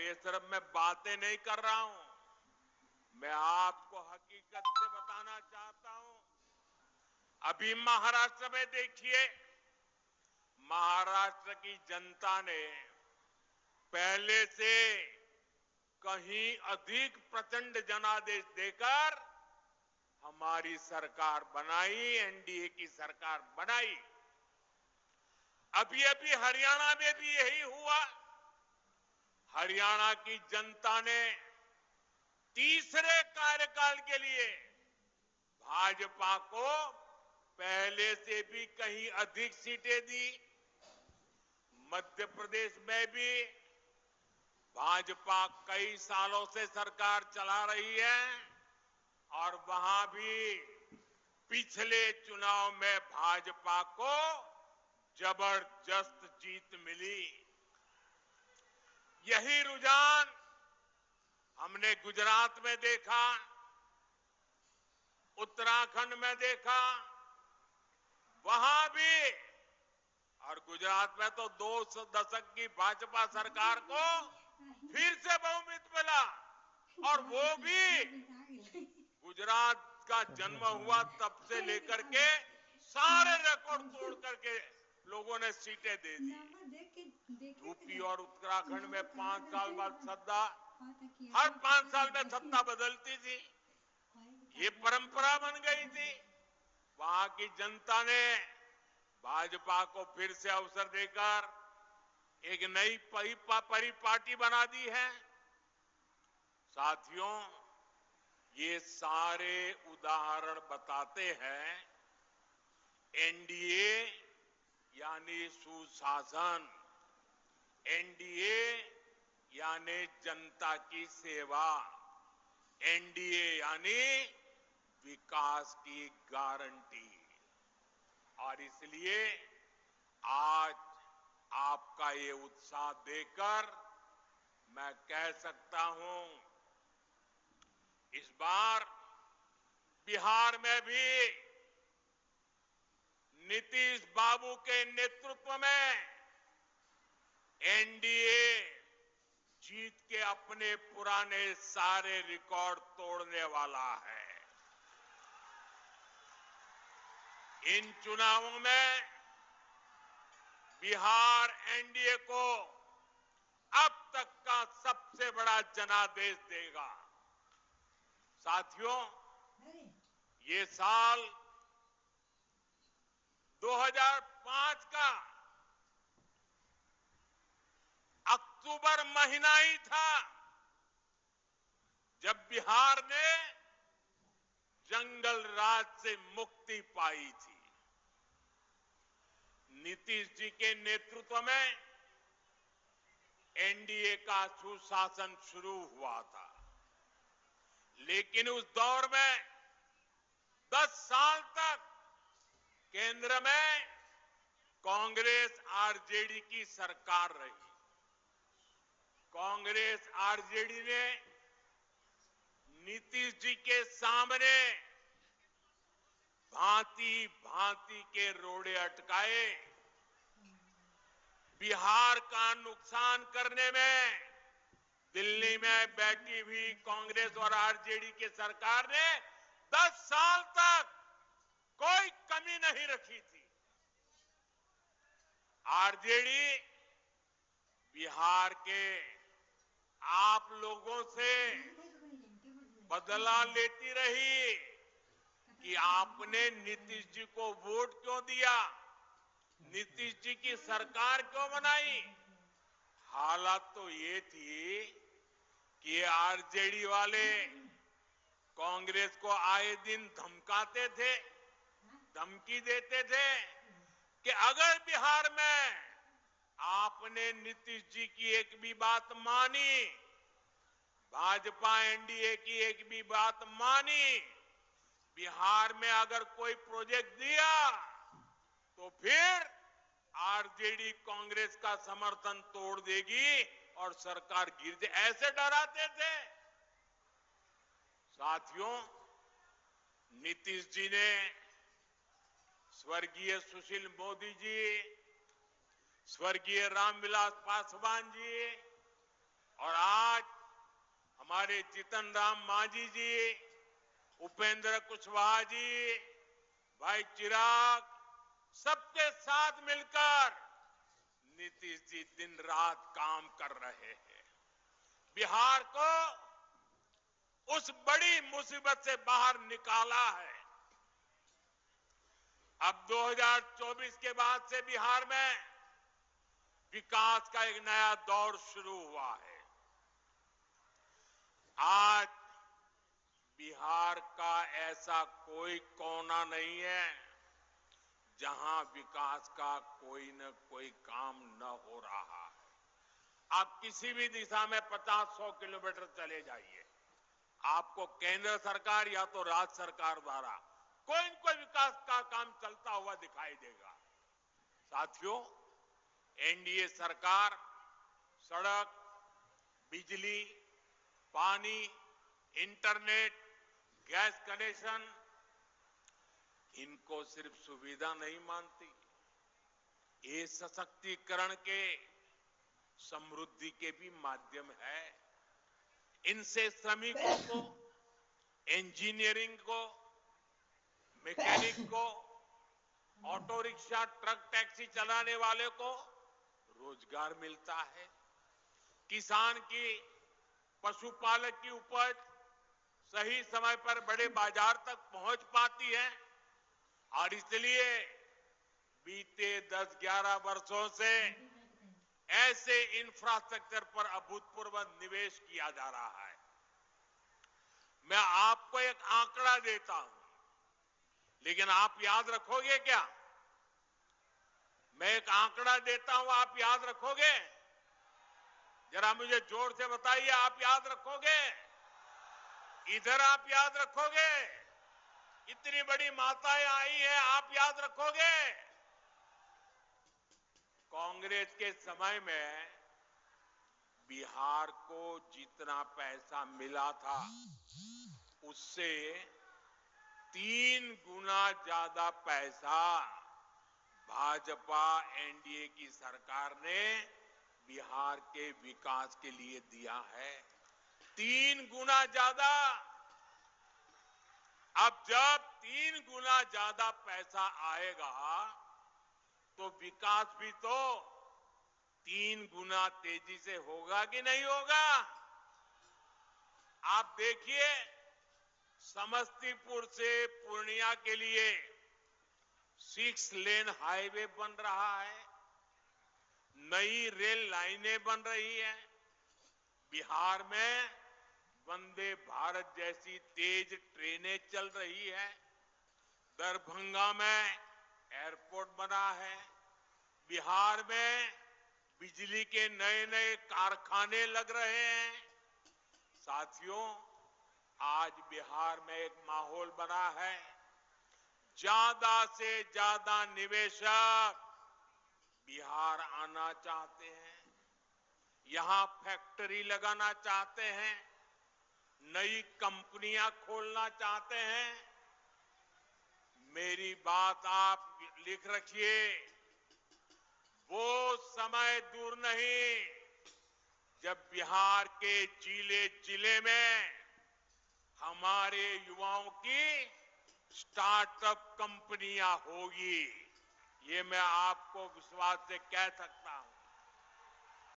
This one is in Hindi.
और ये सिर्फ मैं बातें नहीं कर रहा हूं, मैं आपको हकीकत से बताना चाहता हूं। अभी महाराष्ट्र में देखिए, महाराष्ट्र की जनता ने पहले से कहीं अधिक प्रचंड जनादेश देकर हमारी सरकार बनाई, एनडीए की सरकार बनाई। अभी अभी हरियाणा में भी यही हुआ। हरियाणा की जनता ने तीसरे कार्यकाल के लिए भाजपा को पहले से भी कहीं अधिक सीटें दी। मध्य प्रदेश में भी भाजपा कई सालों से सरकार चला रही है और वहां भी पिछले चुनाव में भाजपा को जबरदस्त जीत मिली। यही रुझान हमने गुजरात में देखा, उत्तराखंड में देखा, वहां भी। और गुजरात में तो 2 दशक की भाजपा सरकार को फिर से बहुमत मिला, और वो भी गुजरात का जन्म हुआ तब से लेकर के सारे रिकॉर्ड तोड़ करके लोगों ने सीटें दे दी। यूपी और उत्तराखंड में 5 साल बाद सत्ता, हर 5 साल में सत्ता बदलती थी, ये परंपरा बन गई थी। वहां की जनता ने भाजपा को फिर से अवसर देकर एक नई परिपाटी बना दी है। साथियों, ये सारे उदाहरण बताते हैं एनडीए यानी सुशासन, एनडीए यानी जनता की सेवा, एनडीए यानी विकास की गारंटी। और इसलिए आज आपका ये उत्साह देखकर मैं कह सकता हूं, इस बार बिहार में भी नीतीश बाबू के नेतृत्व में एनडीए जीत के अपने पुराने सारे रिकॉर्ड तोड़ने वाला है। इन चुनावों में बिहार एनडीए को अब तक का सबसे बड़ा जनादेश देगा। साथियों, ये साल 2005 का अक्टूबर महीना ही था जब बिहार ने जंगल राज से मुक्ति पाई थी। नीतीश जी के नेतृत्व में एनडीए का सुशासन शुरू हुआ था, लेकिन उस दौर में 10 साल तक केंद्र में कांग्रेस आरजेडी की सरकार रही। कांग्रेस आरजेडी ने नीतीश जी के सामने भांति भांति के रोड़े अटकाए। बिहार का नुकसान करने में दिल्ली में बैठी हुई कांग्रेस और आरजेडी की सरकार ने 10 साल तक कोई कमी नहीं रखी थी। आरजेडी बिहार के आप लोगों से बदला लेती रही कि आपने नीतीश जी को वोट क्यों दिया, नीतीश जी की सरकार क्यों बनाई। हालत तो ये थी कि आरजेडी वाले कांग्रेस को आए दिन धमकाते थे, धमकी देते थे कि अगर बिहार में आपने नीतीश जी की एक भी बात मानी, भाजपा एनडीए की एक भी बात मानी, बिहार में अगर कोई प्रोजेक्ट दिया तो फिर आरजेडी कांग्रेस का समर्थन तोड़ देगी और सरकार गिर जाए, ऐसे डराते थे। साथियों, नीतीश जी ने स्वर्गीय सुशील मोदी जी, स्वर्गीय रामविलास पासवान जी और आज हमारे जीतन राम मांझी जी, उपेंद्र कुशवाहा जी, भाई चिराग, सबके साथ मिलकर नीतीश जी दिन रात काम कर रहे हैं। बिहार को उस बड़ी मुसीबत से बाहर निकाला है। अब 2024 के बाद से बिहार में विकास का एक नया दौर शुरू हुआ है। आज बिहार का ऐसा कोई कोना नहीं है जहां विकास का कोई न कोई काम न हो रहा है। आप किसी भी दिशा में 50-100 किलोमीटर चले जाइए, आपको केंद्र सरकार या तो राज्य सरकार द्वारा कोई न कोई विकास का काम चलता हुआ दिखाई देगा। साथियों, एनडीए सरकार सड़क, बिजली, पानी, इंटरनेट, गैस कनेक्शन, इनको सिर्फ सुविधा नहीं मानती, ये सशक्तिकरण के, समृद्धि के भी माध्यम है। इनसे श्रमिकों को, इंजीनियरिंग को, मैकेनिक को, ऑटो रिक्शा, ट्रक, टैक्सी चलाने वाले को रोजगार मिलता है। किसान की, पशुपालक की उपज सही समय पर बड़े बाजार तक पहुंच पाती है और इसलिए बीते 10-11 वर्षों से ऐसे इंफ्रास्ट्रक्चर पर अभूतपूर्व निवेश किया जा रहा है। मैं आपको एक आंकड़ा देता हूं, लेकिन आप याद रखोगे क्या? मैं एक आंकड़ा देता हूं, आप याद रखोगे? जरा मुझे जोर से बताइए, आप याद रखोगे? इधर आप याद रखोगे? इतनी बड़ी माताएं आई हैं, आप याद रखोगे? कांग्रेस के समय में बिहार को जितना पैसा मिला था उससे 3 गुना ज्यादा पैसा भाजपा एनडीए की सरकार ने बिहार के विकास के लिए दिया है। 3 गुना ज्यादा। अब जब 3 गुना ज्यादा पैसा आएगा तो विकास भी तो 3 गुना तेजी से होगा कि नहीं होगा? आप देखिए, समस्तीपुर से पूर्णिया के लिए 6 लेन हाईवे बन रहा है, नई रेल लाइनें बन रही है, बिहार में वंदे भारत जैसी तेज ट्रेनें चल रही है, दरभंगा में एयरपोर्ट बना है, बिहार में बिजली के नए नए कारखाने लग रहे हैं। साथियों, आज बिहार में एक माहौल बना है, ज्यादा से ज्यादा निवेशक बिहार आना चाहते हैं, यहां फैक्ट्री लगाना चाहते हैं, नई कंपनियां खोलना चाहते हैं। मेरी बात आप लिख रखिए, वो समय दूर नहीं जब बिहार के जिले जिले में हमारे युवाओं की स्टार्टअप कंपनियां होगी। ये मैं आपको विश्वास से कह सकता हूं।